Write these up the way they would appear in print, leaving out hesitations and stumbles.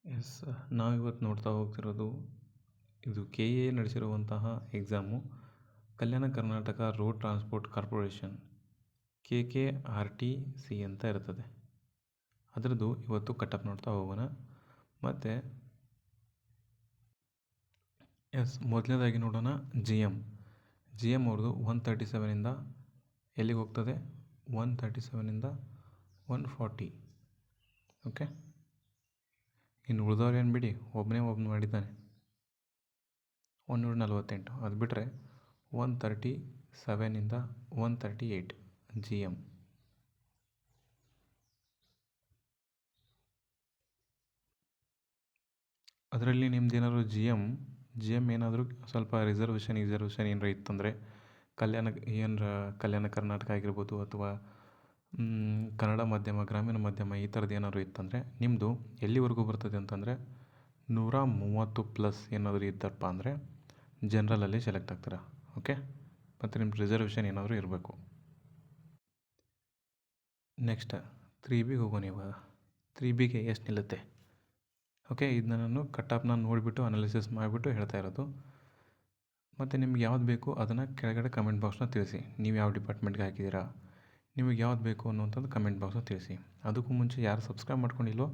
S ನಾವಿವತ್ತು ನೋಡ್ತಾ ಹೋಗ್ತಿರೋದು ಇದು ಕೆ ಎ ನಡೆಸಿರುವಂತಹ exam Kalyana Karnataka road transport corporation KKRTC ಅಂತ ಇರ್ತದೆ. ಅದರದ್ದು ಇವತ್ತು ಕಟಪ್ ನೋಡ್ತಾ ಹೋಗೋಣ. ಮತ್ತು ಮೊದಲನೇದಾಗಿ ನೋಡೋಣ ಜಿ ಎಮ್ ಅವ್ರದ್ದು 137ಇಂದ ಎಲ್ಲಿಗೆ ಹೋಗ್ತದೆ, 137ಇಂದ 140. ಓಕೆ, ಇನ್ನು ಉಳಿದವ್ರು ಏನು ಬಿಡಿ, ಒಬ್ಬನು ಮಾಡಿದ್ದಾನೆ 148. ಅದು ಬಿಟ್ಟರೆ 137ಇಂದ 138 ಜಿ ಎಮ್. ಅದರಲ್ಲಿ ನಿಮ್ದು ಏನಾದರೂ ಜಿ ಎಮ್ ಏನಾದರೂ ಸ್ವಲ್ಪ ರಿಸರ್ವೇಷನ್ ಏನಾರು ಇತ್ತಂದರೆ ಕಲ್ಯಾಣ ಕರ್ನಾಟಕ ಆಗಿರ್ಬೋದು ಅಥವಾ ಕನ್ನಡ ಮಾಧ್ಯಮ, ಗ್ರಾಮೀಣ ಮಾಧ್ಯಮ ಈ ಥರದ್ದು ಏನಾದರೂ ಇತ್ತಂದರೆ ನಿಮ್ಮದು ಎಲ್ಲಿವರೆಗೂ ಬರ್ತದೆ ಅಂತಂದರೆ 130+ ಏನಾದರೂ ಇದ್ದಪ್ಪ ಅಂದರೆ ಜನರಲಲ್ಲಿ ಸೆಲೆಕ್ಟ್ ಆಗ್ತೀರಾ. ಓಕೆ, ಮತ್ತು ನಿಮ್ಮ ರಿಸರ್ವೇಷನ್ ಏನಾದರೂ ಇರಬೇಕು. ನೆಕ್ಸ್ಟ್ 3B ಹೋಗೋಣ. ಇವಾಗ 3Bಗೆ ಎಷ್ಟು ನಿಲ್ಲುತ್ತೆ? ಓಕೆ, ಇದನ್ನ ನಾನು ಕಟಾಪ್ನ ನೋಡಿಬಿಟ್ಟು ಅನಾಲಿಸಿಸ್ ಮಾಡಿಬಿಟ್ಟು ಹೇಳ್ತಾ ಇರೋದು. ಮತ್ತು ನಿಮ್ಗೆ ಯಾವ್ದು ಬೇಕು ಅದನ್ನು ಕೆಳಗಡೆ ಕಮೆಂಟ್ ಬಾಕ್ಸ್ನ ತಿಳಿಸಿ. ನೀವು ಯಾವ ಡಿಪಾರ್ಟ್ಮೆಂಟ್ಗೆ ಹಾಕಿದ್ದೀರಾ, ನಿಮಗೆ ಯಾವ್ದು ಬೇಕು ಅನ್ನೋಂಥದ್ದು ಕಮೆಂಟ್ ಬಾಕ್ಸ್ನ ತಿಳಿಸಿ. ಅದಕ್ಕೂ ಮುಂಚೆ ಯಾರು ಸಬ್ಸ್ಕ್ರೈಬ್ ಮಾಡ್ಕೊಂಡಿಲ್ಲೋ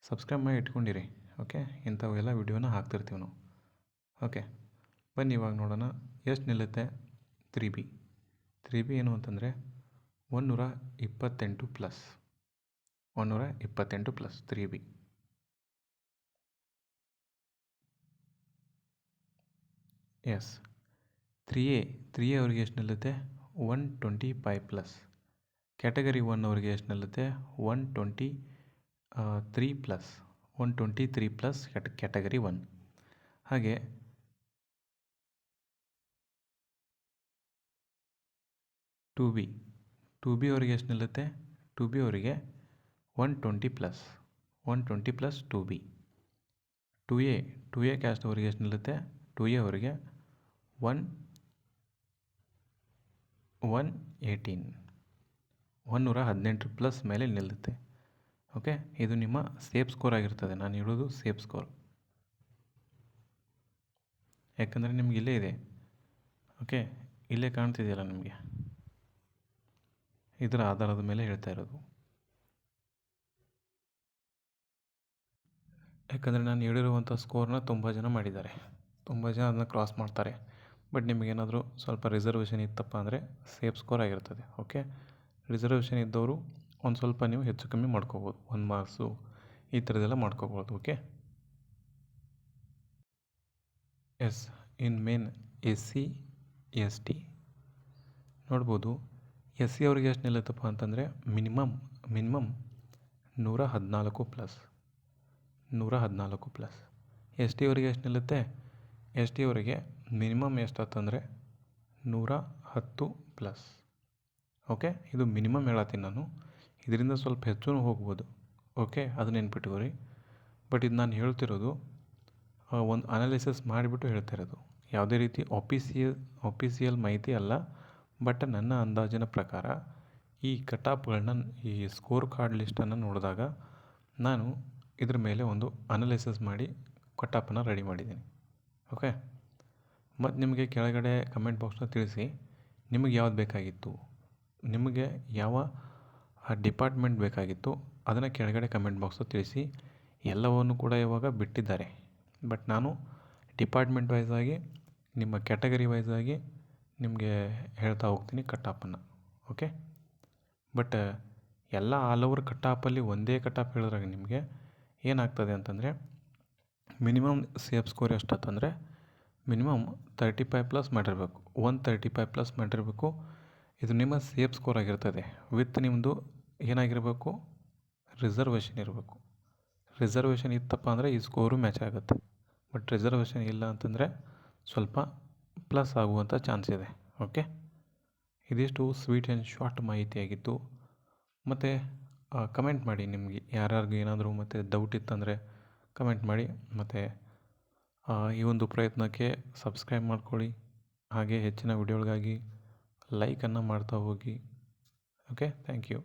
ಸಬ್ಸ್ಕ್ರೈಬ್ ಮಾಡಿ ಇಟ್ಕೊಂಡಿರಿ. ಓಕೆ, ಇಂಥವೆಲ್ಲ ವೀಡಿಯೋನ ಹಾಕ್ತಿರ್ತೀವಿ ನಾವು. ಓಕೆ, ಬನ್ನಿ ಇವಾಗ ನೋಡೋಣ ಎಷ್ಟು ನಿಲ್ಲುತ್ತೆ 3B ಏನು ಅಂತಂದರೆ 128+. 128+ 3B. ಎಸ್ 3A ಅವ್ರಿಗೆ ಎಷ್ಟು ನಿಲ್ಲುತ್ತೆ 125+. ಕ್ಯಾಟಗರಿ 1 ಅವ್ರಿಗೆ ಎಷ್ಟು ನಿಲ್ಲುತ್ತೆ 123+. 123+ ಕ್ಯಾಟಗರಿ 1. ಹಾಗೆ 2B ಅವರಿಗೆ ಎಷ್ಟು ನಿಲ್ಲುತ್ತೆ 2B ಅವರಿಗೆ 120+. 120+ 2B. 2A ಕ್ಯಾಸ್ಟ್ ಅವರಿಗೆ ಎಷ್ಟು ನಿಲ್ಲುತ್ತೆ 2A ಅವರಿಗೆ 118. 118+ ಮೇಲೆ ನಿಲ್ಲುತ್ತೆ. ಓಕೆ, ಇದು ನಿಮ್ಮ ಸೇಫ್ ಸ್ಕೋರ್ ಆಗಿರ್ತದೆ. ನಾನು ಹೇಳೋದು ಸೇಫ್ ಸ್ಕೋರ್, ಯಾಕಂದರೆ ನಿಮ್ಗೆ ಇಲ್ಲೇ ಇದೆ. ಓಕೆ, ಇಲ್ಲೇ ಕಾಣ್ತಿದೆಯಲ್ಲ ನಿಮಗೆ, ಇದರ ಆಧಾರದ ಮೇಲೆ ಹೇಳ್ತಾ ಇರೋದು. ಯಾಕಂದರೆ ನಾನು ಹೇಳಿರುವಂಥ ಸ್ಕೋರ್ನ ತುಂಬ ಜನ ಮಾಡಿದ್ದಾರೆ, ತುಂಬ ಜನ ಅದನ್ನ ಕ್ರಾಸ್ ಮಾಡ್ತಾರೆ. ಬಟ್ ನಿಮಗೇನಾದರೂ ಸ್ವಲ್ಪ ರಿಸರ್ವೇಷನ್ ಇತ್ತಪ್ಪ ಅಂದರೆ ಸೇಫ್ ಸ್ಕೋರ್ ಆಗಿರ್ತದೆ. ಓಕೆ, ರಿಸರ್ವೇಷನ್ ಇದ್ದವರು ಒಂದು ಸ್ವಲ್ಪ ನೀವು ಹೆಚ್ಚು ಕಮ್ಮಿ ಮಾಡ್ಕೋಬೋದು, 1 ಮಾರ್ಕ್ಸು ಈ ಥರದ್ದೆಲ್ಲ ಮಾಡ್ಕೋಬೋದು. Okay, yes in main SC ST ನೋಡ್ಬೋದು. SC ಅವ್ರಿಗೆ ಎಷ್ಟು ನಿಲ್ಲುತ್ತಪ್ಪ ಅಂತಂದರೆ ಮಿನಿಮಮ್ 114+. 114+. ST ಅವರಿಗೆ ಎಷ್ಟು ನಿಲ್ಲುತ್ತೆ ST ಅವರಿಗೆ ಮಿನಿಮಮ್ ಎಷ್ಟಾತಂದರೆ 110+. ಓಕೆ, ಇದು ಮಿನಿಮಮ್ ಹೇಳತ್ತೀನಿ ನಾನು, ಇದರಿಂದ ಸ್ವಲ್ಪ ಹೆಚ್ಚು ಹೋಗ್ಬೋದು. ಓಕೆ, ಅದು ನೆನ್ಪಿಟ್ಕೋರಿ. ಬಟ್ ಇದು ನಾನು ಹೇಳ್ತಿರೋದು ಒಂದು ಅನಾಲಿಸಿಸ್ ಮಾಡಿಬಿಟ್ಟು ಹೇಳ್ತಾ ಇರೋದು, ಯಾವುದೇ ರೀತಿ ಆಫೀಸಿಯಲ್ ಮಾಹಿತಿ ಅಲ್ಲ. ಬಟ್ ನನ್ನ ಅಂದಾಜಿನ ಪ್ರಕಾರ ಈ ಕಟಾಪ್ಗಳನ್ನ, ಈ ಸ್ಕೋರ್ ಕಾರ್ಡ್ ಲಿಸ್ಟನ್ನು ನೋಡಿದಾಗ ನಾನು ಇದ್ರ ಮೇಲೆ ಒಂದು ಅನಾಲಿಸಿಸ್ ಮಾಡಿ ಕಟಾಪನ್ನು ರೆಡಿ ಮಾಡಿದ್ದೀನಿ. ಓಕೆ, ಮತ್ತು ನಿಮಗೆ ಕೆಳಗಡೆ ಕಮೆಂಟ್ ಬಾಕ್ಸ್ನ ತಿಳಿಸಿ ನಿಮಗೆ ಯಾವ್ದು ಬೇಕಾಗಿತ್ತು, ನಿಮಗೆ ಯಾವ ಡಿಪಾರ್ಟ್ಮೆಂಟ್ ಬೇಕಾಗಿತ್ತು ಅದನ್ನು ಕೆಳಗಡೆ ಕಮೆಂಟ್ ಬಾಕ್ಸ್ನ ತಿಳಿಸಿ. ಎಲ್ಲವನ್ನು ಕೂಡ ಇವಾಗ ಬಿಟ್ಟಿದ್ದಾರೆ, ಬಟ್ ನಾನು ಡಿಪಾರ್ಟ್ಮೆಂಟ್ ವೈಸಾಗಿ ನಿಮ್ಮ ಕ್ಯಾಟಗರಿ ವೈಸಾಗಿ ನಿಮಗೆ ಹೇಳ್ತಾ ಹೋಗ್ತೀನಿ ಕಟಾಪನ್ನು. ಓಕೆ, ಬಟ್ ಎಲ್ಲ ಆಲ್ ಓವರ್ ಕಟಾಪಲ್ಲಿ ಒಂದೇ ಕಟಾಪ್ ಹೇಳಿದ್ರಾಗ ನಿಮಗೆ ಏನಾಗ್ತದೆ ಅಂತಂದರೆ ಮಿನಿಮಮ್ ಸೇಫ್ ಸ್ಕೋರ್ ಎಷ್ಟಾತಂದರೆ ಮಿನಿಮಮ್ 35+ ಮಾಡಿರಬೇಕು. 135+ ಮಾಡಿರಬೇಕು. ಇದು ನಿಮ್ಮ ಸೇಫ್ ಸ್ಕೋರ್ ಆಗಿರ್ತದೆ. ವಿತ್ ನಿಮ್ಮದು ಏನಾಗಿರಬೇಕು, ರಿಸರ್ವೇಷನ್ ಇರಬೇಕು. ರಿಸರ್ವೇಷನ್ ಇತ್ತಪ್ಪ ಅಂದರೆ ಈ ಸ್ಕೋರು ಮ್ಯಾಚ್ ಆಗುತ್ತೆ. ಬಟ್ ರಿಸರ್ವೇಷನ್ ಇಲ್ಲ ಅಂತಂದರೆ ಸ್ವಲ್ಪ ಪ್ಲಸ್ ಆಗುವಂಥ ಚಾನ್ಸ್ ಇದೆ. ಓಕೆ, ಇದಿಷ್ಟು ಸ್ವೀಟ್ ಆ್ಯಂಡ್ ಶಾರ್ಟ್ ಮಾಹಿತಿಯಾಗಿತ್ತು. ಮತ್ತು ಕಮೆಂಟ್ ಮಾಡಿ ನಿಮಗೆ ಯಾರ್ಯಾರಿಗೂ ಏನಾದರೂ ಮತ್ತು ಡೌಟ್ ಇತ್ತಂದರೆ ಕಮೆಂಟ್ ಮಾಡಿ. ಮತ್ತು ಈ ಒಂದು ಪ್ರಯತ್ನಕ್ಕೆ ಸಬ್ಸ್ಕ್ರೈಬ್ ಮಾಡ್ಕೊಳ್ಳಿ. ಹಾಗೆ ಹೆಚ್ಚಿನ ವಿಡಿಯೋಗಳಿಗಾಗಿ ಲೈಕನ್ನು ಮಾಡ್ತಾ ಹೋಗಿ. Okay, thank you.